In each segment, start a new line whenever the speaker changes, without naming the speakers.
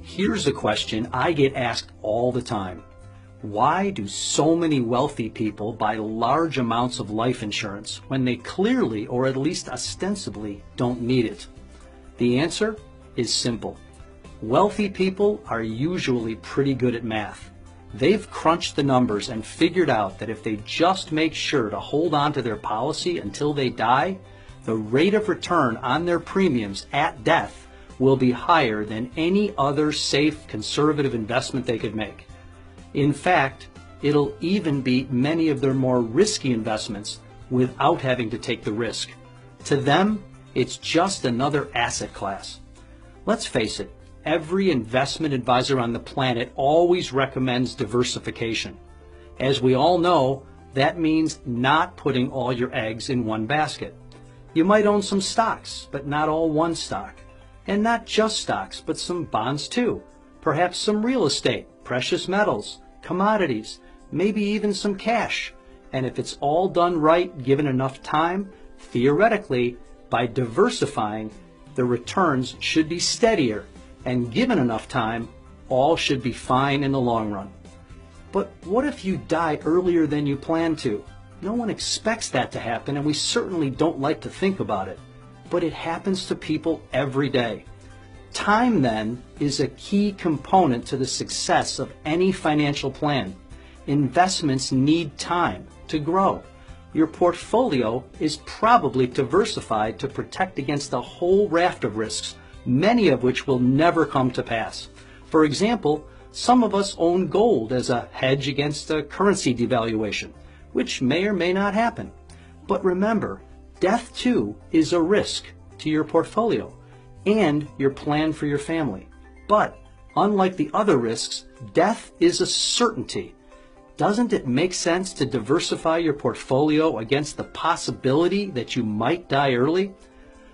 Here's a question I get asked all the time. Why do so many wealthy people buy large amounts of life insurance when they clearly, or at least ostensibly, don't need it? The answer is simple. Wealthy people are usually pretty good at math. They've crunched the numbers and figured out that if they just make sure to hold on to their policy until they die, the rate of return on their premiums at death will be higher than any other safe, conservative investment they could make. In fact, it'll even beat many of their more risky investments without having to take the risk. To them, it's just another asset class. Let's face it, every investment advisor on the planet always recommends diversification. As we all know, that means not putting all your eggs in one basket. You might own some stocks, but not all one stock. And not just stocks, but some bonds too. Perhaps some real estate, precious metals, commodities, maybe even some cash. And if it's all done right, given enough time, theoretically, by diversifying, the returns should be steadier. And given enough time, all should be fine in the long run. But what if you die earlier than you plan to? No one expects that to happen, and we certainly don't like to think about it. But it happens to people every day. Time, then, is a key component to the success of any financial plan. Investments need time to grow. Your portfolio is probably diversified to protect against a whole raft of risks, many of which will never come to pass. For example, some of us own gold as a hedge against a currency devaluation, which may or may not happen. But remember, death too is a risk to your portfolio and your plan for your family. But unlike the other risks, death is a certainty. Doesn't it make sense to diversify your portfolio against the possibility that you might die early?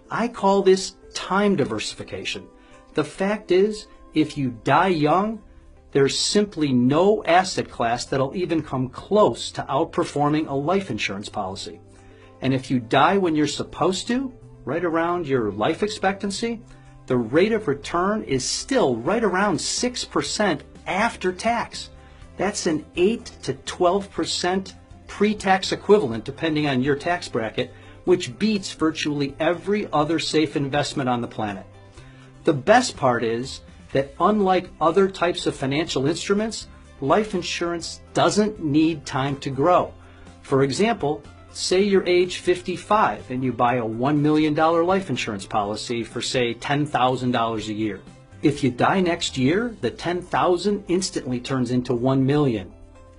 I call this time diversification. The fact is, if you die young, there's simply no asset class that'll even come close to outperforming a life insurance policy. And if you die when you're supposed to, right around your life expectancy, the rate of return is still right around 6% after tax. That's an 8 to 12% pre-tax equivalent depending on your tax bracket, which beats virtually every other safe investment on the planet. The best part is that unlike other types of financial instruments, life insurance doesn't need time to grow. For example, say you're age 55 and you buy a $1 million life insurance policy for, say, $10,000 a year. If you die next year, the $10,000 instantly turns into $1 million.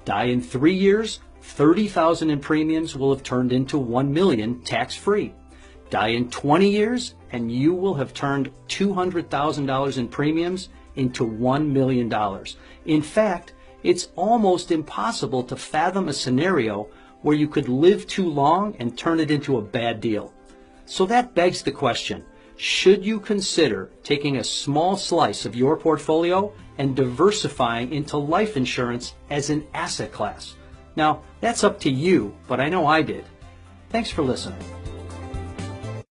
Die in 3 years, $30,000 in premiums will have turned into $1 million tax-free. Die in 20 years, and you will have turned $200,000 in premiums into $1 million. In fact, it's almost impossible to fathom a scenario where you could live too long and turn it into a bad deal. So that begs the question, should you consider taking a small slice of your portfolio and diversifying into life insurance as an asset class? Now, that's up to you, but I know I did. Thanks for listening.